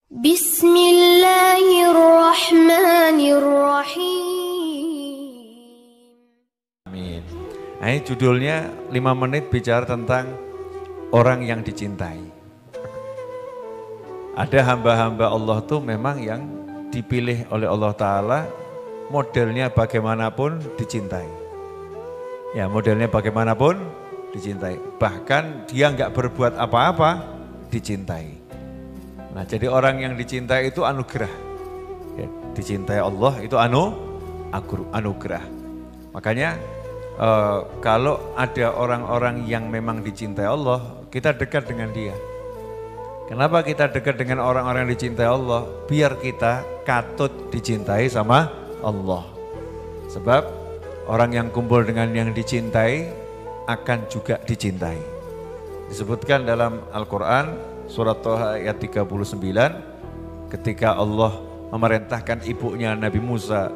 Bismillahirrahmanirrahim. Amin. Nah, ini judulnya 5 menit bicara tentang orang yang dicintai. Ada hamba-hamba Allah tuh memang yang dipilih oleh Allah Ta'ala, modelnya bagaimanapun dicintai. Ya, modelnya bagaimanapun dicintai. Bahkan dia nggak berbuat apa-apa, dicintai. Nah, jadi orang yang dicintai itu anugerah. Ya, dicintai Allah itu anugerah. Makanya kalau ada orang-orang yang memang dicintai Allah, kita dekat dengan dia. Kenapa kita dekat dengan orang-orang yang dicintai Allah? Biar kita katut dicintai sama Allah. Sebab orang yang kumpul dengan yang dicintai akan juga dicintai. Disebutkan dalam Al-Quran surat Thaha ayat 39 ketika Allah memerintahkan ibunya Nabi Musa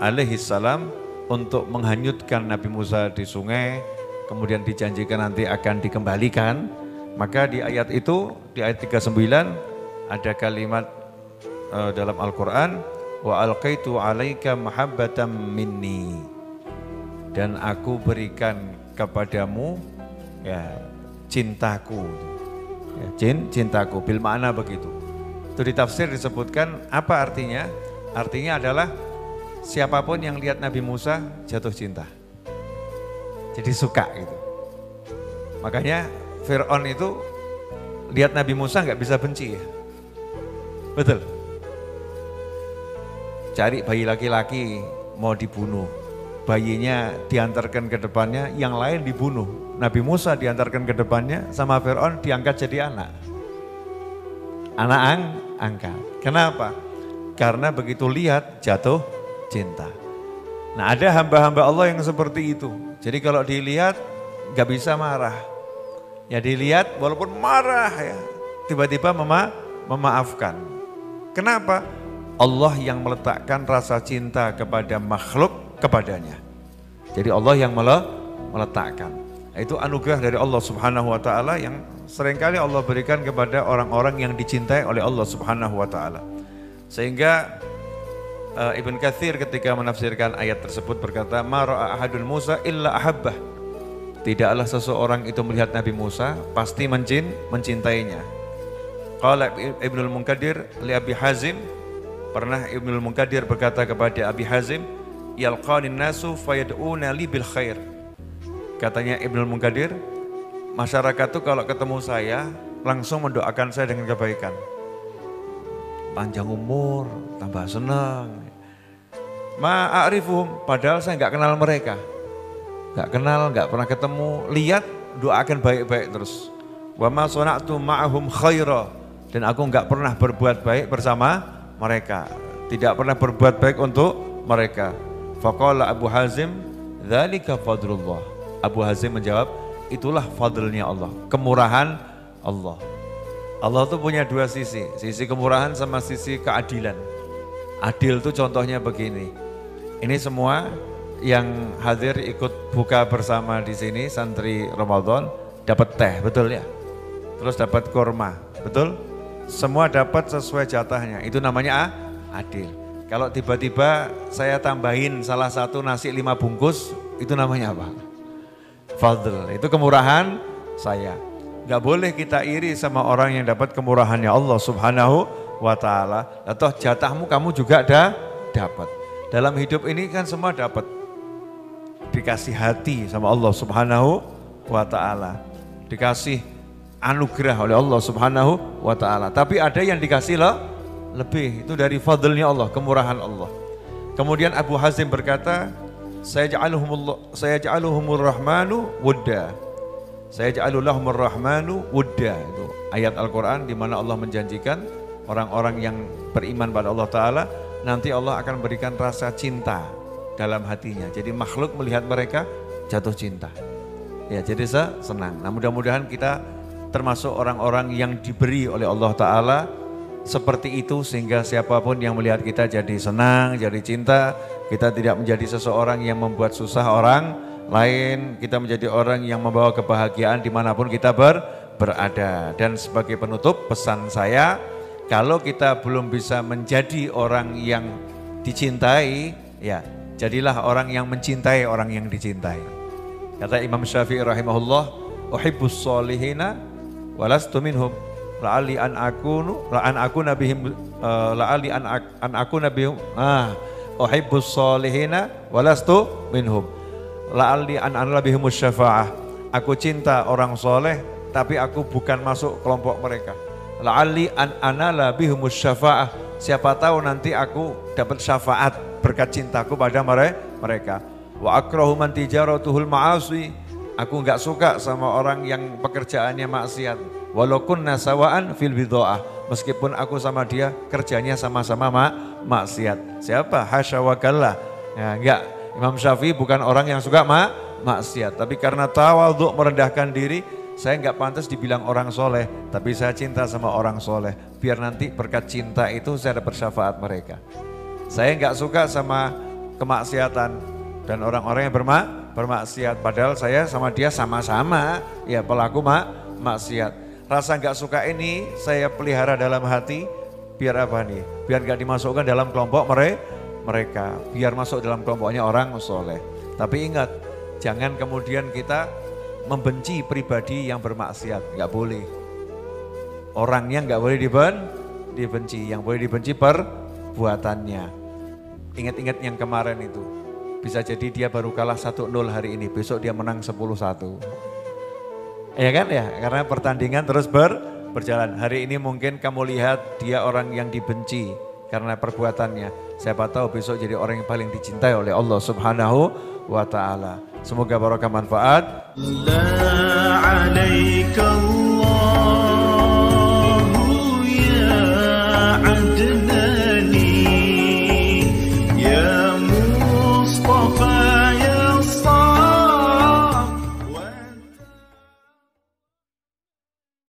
alaihissalam untuk menghanyutkan Nabi Musa di sungai, kemudian dijanjikan nanti akan dikembalikan. Maka di ayat itu, di ayat 39 ada kalimat dalam Al-Quran, wa alqaitu alaika mahabbatan minni, dan aku berikan kepadamu ya cintaku, ya, cintaku, bil makna begitu. Itu di tafsir disebutkan apa artinya? Artinya adalah siapapun yang lihat Nabi Musa jatuh cinta, jadi suka gitu. Makanya Fir'aun itu lihat Nabi Musa nggak bisa benci ya, betul. Cari bayi laki-laki mau dibunuh, bayinya diantarkan ke depannya, yang lain dibunuh. Nabi Musa diantarkan ke depannya, sama Fir'aun diangkat jadi anak angkat. Kenapa? Karena begitu lihat jatuh cinta. Nah, ada hamba-hamba Allah yang seperti itu. Jadi kalau dilihat nggak bisa marah. Ya dilihat walaupun marah ya, tiba-tiba memaafkan. Kenapa? Allah yang meletakkan rasa cinta kepada makhluk kepadanya. Jadi Allah yang meletakkan. Itu anugerah dari Allah Subhanahu wa taala yang seringkali Allah berikan kepada orang-orang yang dicintai oleh Allah Subhanahu wa taala. Sehingga Ibn Katsir ketika menafsirkan ayat tersebut berkata, ma ra'a ahadun Musa illa ahabbah. Tidaklah seseorang itu melihat Nabi Musa pasti mencintainya. Qala Ibnul Munkadir li Abi Hazim, pernah Ibnul Munkadir berkata kepada Abi Hazim, yalqanin nasu fayad'una li bil khair. Katanya Ibnul Munkadir, masyarakat itu kalau ketemu saya langsung mendoakan saya dengan kebaikan. Panjang umur, tambah senang. Ma'arifuhum, padahal saya nggak kenal mereka. Gak kenal, gak pernah ketemu, lihat doakan baik-baik terus. Wa ma sana'tu ma'ahum khaira, dan aku gak pernah berbuat baik bersama mereka, tidak pernah berbuat baik untuk mereka. Faqala Abu Hazim, dzalika fadlullah. Abu Hazim menjawab, itulah fadlnya Allah, kemurahan Allah. Allah itu punya dua sisi kemurahan sama sisi keadilan. Adil itu contohnya begini. Ini semua yang hadir ikut buka bersama di sini santri Ramadan dapat teh, betul ya? Terus dapat kurma, betul? Semua dapat sesuai jatahnya. Itu namanya adil. Kalau tiba-tiba saya tambahin salah satu nasi 5 bungkus, itu namanya apa? Fadl. Itu kemurahan saya. Gak boleh kita iri sama orang yang dapat kemurahannya Allah Subhanahu wa taala. Atau jatahmu kamu juga dapat. Dalam hidup ini kan semua dapat. Dikasih hati sama Allah Subhanahu wa ta'ala, dikasih anugerah oleh Allah Subhanahu wa ta'ala. Tapi ada yang dikasih lebih, itu dari fadlnya Allah, kemurahan Allah. Kemudian Abu Hazim berkata, saya ja'aluhumur rahmanu wudda, saya ja'alulahumur rahmanu wudda. Itu ayat Al-Quran di mana Allah menjanjikan orang-orang yang beriman pada Allah Ta'ala, nanti Allah akan berikan rasa cinta dalam hatinya. Jadi makhluk melihat mereka jatuh cinta. Ya, jadi senang. Nah, mudah-mudahan kita termasuk orang-orang yang diberi oleh Allah Ta'ala seperti itu, sehingga siapapun yang melihat kita jadi senang, jadi cinta. Kita tidak menjadi seseorang yang membuat susah orang lain. Kita menjadi orang yang membawa kebahagiaan dimanapun kita berada. Dan sebagai penutup, pesan saya, Kalau kita belum bisa menjadi orang yang dicintai, ya jadilah orang yang mencintai orang yang dicintai. Kata Imam Syafi'i rahimahullah, uhibbus solihina walastu minhum la'ali an akuna bihim uhibbus solihina walastu minhum la'ali an bihimus syafa'ah. Aku cinta orang soleh tapi aku bukan masuk kelompok mereka. La'ali an anala bihimus syafa'ah. Siapa tahu nanti aku dapat syafaat berkat cintaku pada mereka. Wa akrahu man tijaratuhul ma'asi. Aku enggak suka sama orang yang pekerjaannya maksiat. Walau kunna sawaan fil bidha'ah. Meskipun aku sama dia kerjanya sama-sama maksiat. Siapa? Hasya wa kalla. Ya, enggak. Imam Syafi'i bukan orang yang suka maksiat. Tapi karena tawadhu, merendahkan diri, saya enggak pantas dibilang orang soleh. Tapi saya cinta sama orang soleh. Biar nanti berkat cinta itu saya dapat syafaat mereka. Saya enggak suka sama kemaksiatan dan orang-orang yang bermaksiat. Padahal saya sama dia sama-sama ya pelaku maksiat. Rasa enggak suka ini saya pelihara dalam hati. Biar apa nih? Biar enggak dimasukkan dalam kelompok mereka. Biar masuk dalam kelompoknya orang soleh. Tapi ingat, jangan kemudian kita membenci pribadi yang bermaksiat. Enggak boleh. Orangnya enggak boleh dibenci. Yang boleh dibenci perbuatannya. Ingat-ingat yang kemarin itu. Bisa jadi dia baru kalah 1-0 hari ini. Besok dia menang 10-1. Ya kan ya, karena pertandingan terus berjalan. Hari ini mungkin kamu lihat dia orang yang dibenci karena perbuatannya. Siapa tahu besok jadi orang yang paling dicintai oleh Allah Subhanahu wa ta'ala. Semoga barokah manfaat. La